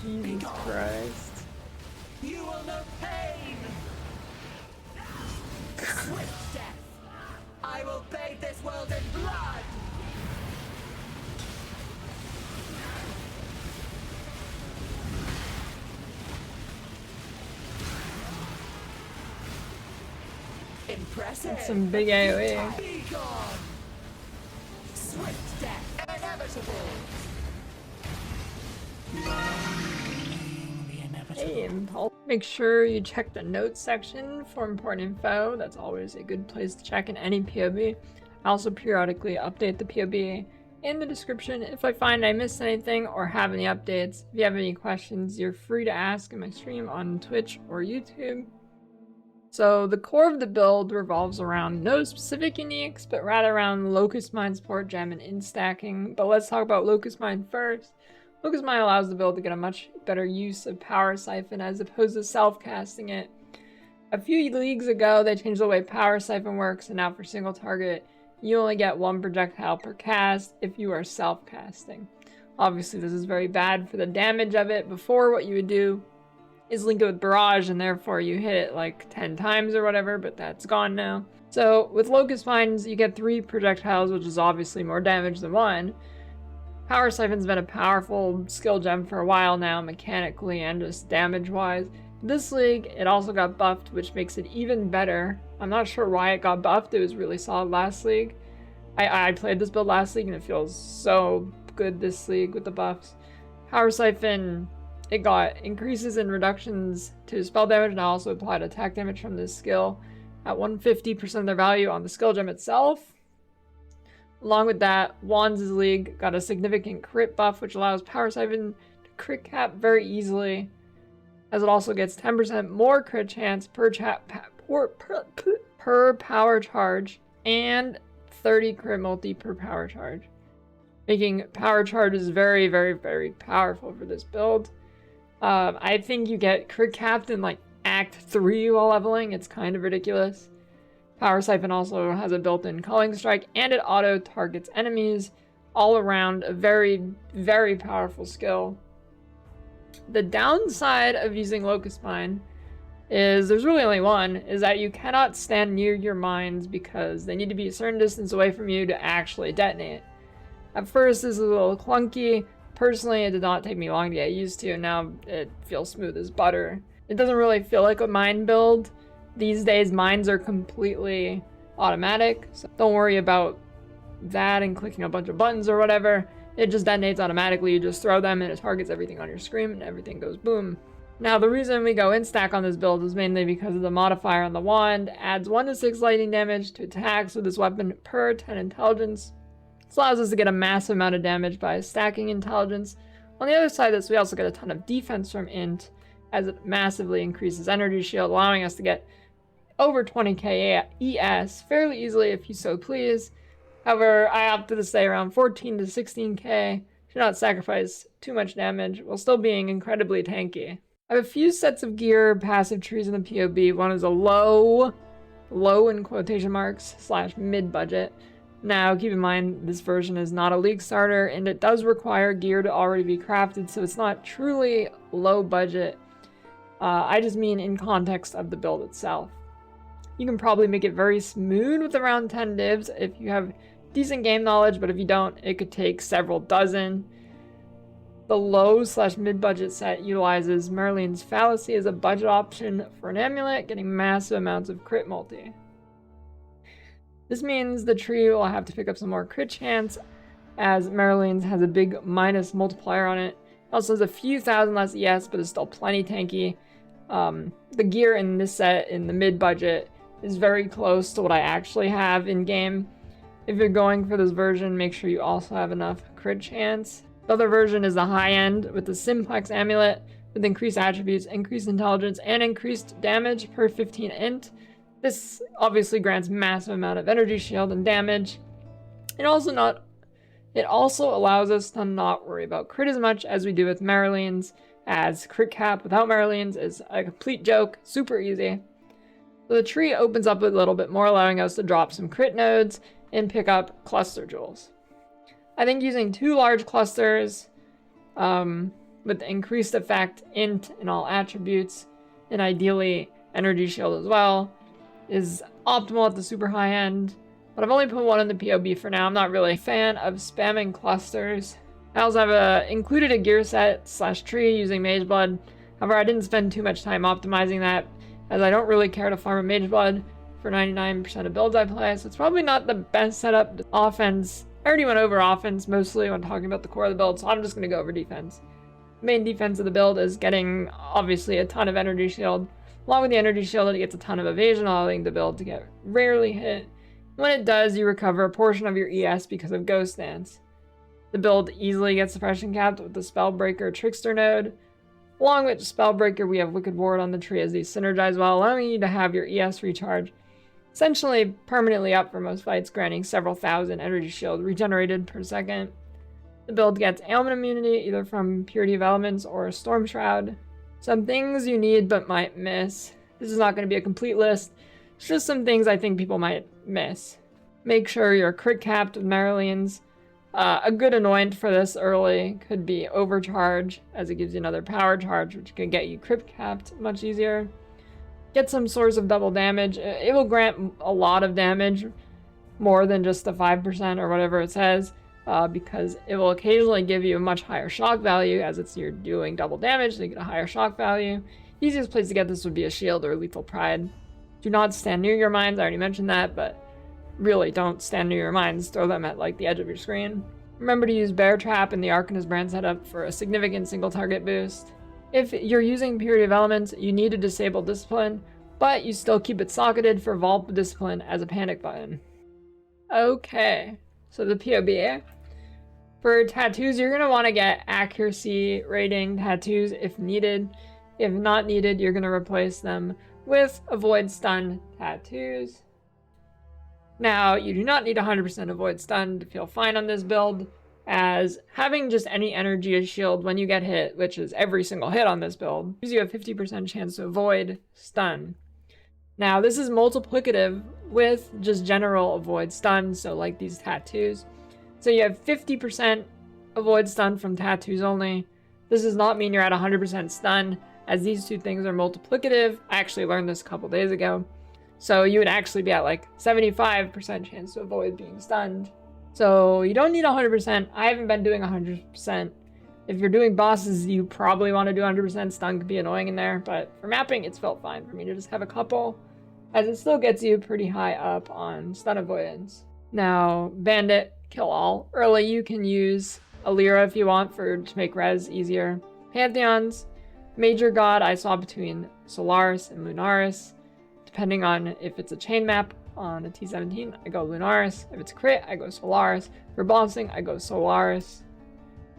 Jesus Christ. You will know pain! Swift death! I will bathe this world in blood! Impressive! That's some big AoE. Be gone! Swift death! Inevitable! Hey, Impulse. Make sure you check the notes section for important info. That's always a good place to check in any PoB. I also periodically update the PoB in the description if I find I missed anything or have any updates. If you have any questions, you're free to ask in my stream on Twitch or YouTube. So the core of the build revolves around no specific uniques, but rather around Locus Mine support gem and instacking. But let's talk about Locus Mine first. Locus Mine allows the build to get a much better use of Power Siphon as opposed to self-casting it. A few leagues ago, they changed the way Power Siphon works, and now for single target, you only get 1 projectile per cast if you are self-casting. Obviously, this is very bad for the damage of it. Before, what you would do is link it with Barrage, and therefore you hit it like 10 times or whatever, but that's gone now. So with Locus Mines, you get 3 projectiles, which is obviously more damage than 1. Power Siphon's been a powerful skill gem for a while now, mechanically and just damage-wise. This league, it also got buffed, which makes it even better. I'm not sure why it got buffed. It was really solid last league. I played this build last league, and it feels so good this league with the buffs. Power Siphon, it got increases and reductions to spell damage, and I also applied attack damage from this skill at 150% of their value on the skill gem itself. Along with that, Wands' league got a significant crit buff, which allows Power Siphon to crit cap very easily, as it also gets 10% more crit chance per power charge and 30 crit multi per power charge, making power charges very, very, very powerful for this build. I think you get crit capped in like Act 3 while leveling. It's kind of ridiculous. Power Siphon also has a built-in Culling Strike, and it auto-targets enemies. All around, a very, very powerful skill. The downside of using Locus Mine is, there's really only one, is that you cannot stand near your mines because they need to be a certain distance away from you to actually detonate. At first, this is a little clunky. Personally, it did not take me long to get used to, and now it feels smooth as butter. It doesn't really feel like a mine build. These days, mines are completely automatic, so don't worry about that and clicking a bunch of buttons or whatever. It just detonates automatically. You just throw them and it targets everything on your screen and everything goes boom. Now, the reason we go instack on this build is mainly because of the modifier on the wand. Adds 1 to 6 lightning damage to attacks with this weapon per 10 intelligence. This allows us to get a massive amount of damage by stacking intelligence. On the other side of this, we also get a ton of defense from int, as it massively increases energy shield, allowing us to get over 20k ES fairly easily if you so please. However, I opted to stay around 14 to 16k, to not sacrifice too much damage, while still being incredibly tanky. I have a few sets of gear passive trees in the PoB. One is a low in quotation marks, / mid-budget. Now, keep in mind, this version is not a league starter, and it does require gear to already be crafted, so it's not truly low budget. I just mean in context of the build itself. You can probably make it very smooth with around 10 divs if you have decent game knowledge, but if you don't, it could take several dozen. The low / mid-budget set utilizes Merlin's Fallacy as a budget option for an amulet, getting massive amounts of crit multi. This means the tree will have to pick up some more crit chance, as Merlin's has a big minus multiplier on it. It also has a few thousand less ES, but is still plenty tanky. The gear in this set, in the mid-budget, is very close to what I actually have in-game. If you're going for this version, make sure you also have enough crit chance. The other version is the high-end, with the Simplex Amulet, with increased attributes, increased intelligence, and increased damage per 15 int. This obviously grants massive amount of energy shield and damage. It also allows us to not worry about crit as much as we do with Merlin's, as crit cap without Merlin's is a complete joke, super easy. So the tree opens up a little bit more, allowing us to drop some crit nodes and pick up cluster jewels. I think using 2 large clusters with increased effect, int in all attributes, and ideally energy shield as well, is optimal at the super high end. But I've only put one in the PoB for now. I'm not really a fan of spamming clusters. I also have included a gear set / tree using Mage Blood. However, I didn't spend too much time optimizing that, as I don't really care to farm a Mage Blood for 99% of builds I play, so it's probably not the best setup. Offense, I already went over offense mostly when talking about the core of the build, so I'm just going to go over defense. The main defense of the build is getting, obviously, a ton of energy shield. Along with the energy shield, it gets a ton of evasion, allowing the build to get rarely hit. When it does, you recover a portion of your ES because of Ghost Dance. The build easily gets suppression capped with the Spellbreaker Trickster node. Along with Spellbreaker, we have Wicked Ward on the tree as these synergize well, allowing you to have your ES recharge essentially permanently up for most fights, granting several thousand energy shield regenerated per second. The build gets ailment immunity either from Purity of Elements or Storm Shroud. Some things you need but might miss. This is not going to be a complete list. It's just some things I think people might miss. Make sure you're crit capped with Marilians. A good anoint for this early could be Overcharge, as it gives you another power charge, which can get you crit capped much easier. Get some source of double damage. It will grant a lot of damage, more than just the 5% or whatever it says, because it will occasionally give you a much higher shock value, as you're doing double damage, so you get a higher shock value. Easiest place to get this would be a shield or lethal pride. Do not stand near your mines, I already mentioned that, but really don't stand near your mines, throw them at like the edge of your screen. Remember to use Bear Trap in the Arcanist brand setup for a significant single target boost. If you're using Purity of Elements, you need to disable Discipline, but you still keep it socketed for Vault Discipline as a panic button. Okay, so the PoB. For tattoos, you're going to want to get accuracy rating tattoos if needed. If not needed, you're going to replace them with Avoid Stun tattoos. Now, you do not need 100% Avoid Stun to feel fine on this build, as having just any energy as shield when you get hit, which is every single hit on this build, gives you a 50% chance to avoid stun. Now, this is multiplicative with just general avoid stun, so like these tattoos. So you have 50% avoid stun from tattoos only. This does not mean you're at 100% stun, as these two things are multiplicative. I actually learned this a couple days ago. So you would actually be at like 75% chance to avoid being stunned. So you don't need 100%. I haven't been doing 100%. If you're doing bosses, you probably want to do 100%. Stun could be annoying in there, but for mapping, it's felt fine for me to just have a couple, as it still gets you pretty high up on stun avoidance. Now, Bandit, Kill All. Early, you can use Alira if you want to make res easier. Pantheons, Major God, I saw between Solaris and Lunaris. Depending on if it's a chain map on a T17, I go Lunaris. If it's crit, I go Solaris. For bossing, I go Solaris.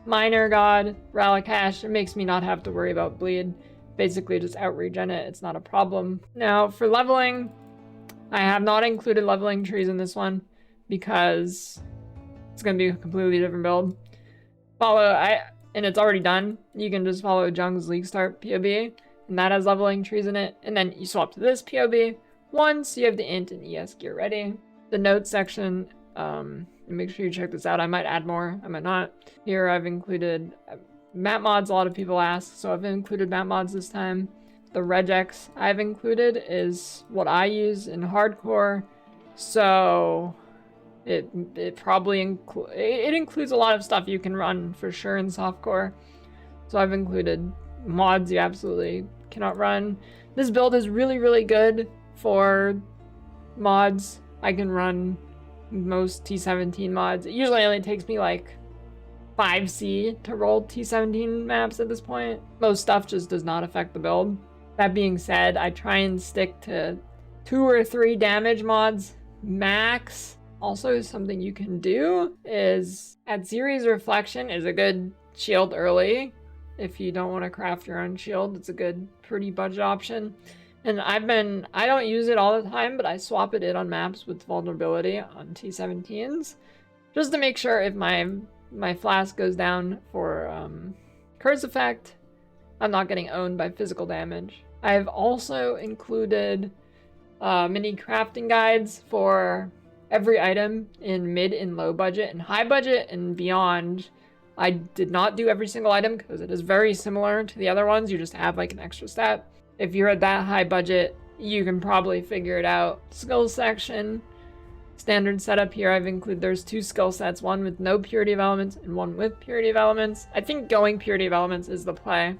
Minor God, Ralakash, it makes me not have to worry about bleed. Basically just out-regen it, it's not a problem. Now, for leveling, I have not included leveling trees in this one because it's going to be a completely different build. And it's already done. You can just follow Jung's League Start PoB, and that has leveling trees in it. And then you swap to this PoB once you have the int and ES gear ready. The notes section, make sure you check this out. I might add more, I might not. Here I've included map mods, a lot of people ask, so I've included map mods this time. The regex I've included is what I use in hardcore, so it probably includes a lot of stuff you can run for sure in softcore. So I've included mods you absolutely cannot run. This build is really, really good for mods. I can run most T17 mods. It usually only takes me like 5C to roll T17 maps at this point. Most stuff just does not affect the build. That being said, I try and stick to 2 or 3 damage mods max. Also, something you can do is add Series Reflection is a good shield early. If you don't want to craft your own shield, it's a good, pretty budget option. And I don't use it all the time, but I swap it in on maps with vulnerability on T17s, just to make sure if my flask goes down for curse effect, I'm not getting owned by physical damage. I've also included mini crafting guides for every item in mid and low budget, and high budget and beyond I did not do every single item because it is very similar to the other ones. You just have like an extra stat. If you're at that high budget, you can probably figure it out. Skills section. Standard setup here, I've included there's 2 skill sets, one with no purity of elements and one with purity of elements. I think going purity of elements is the play.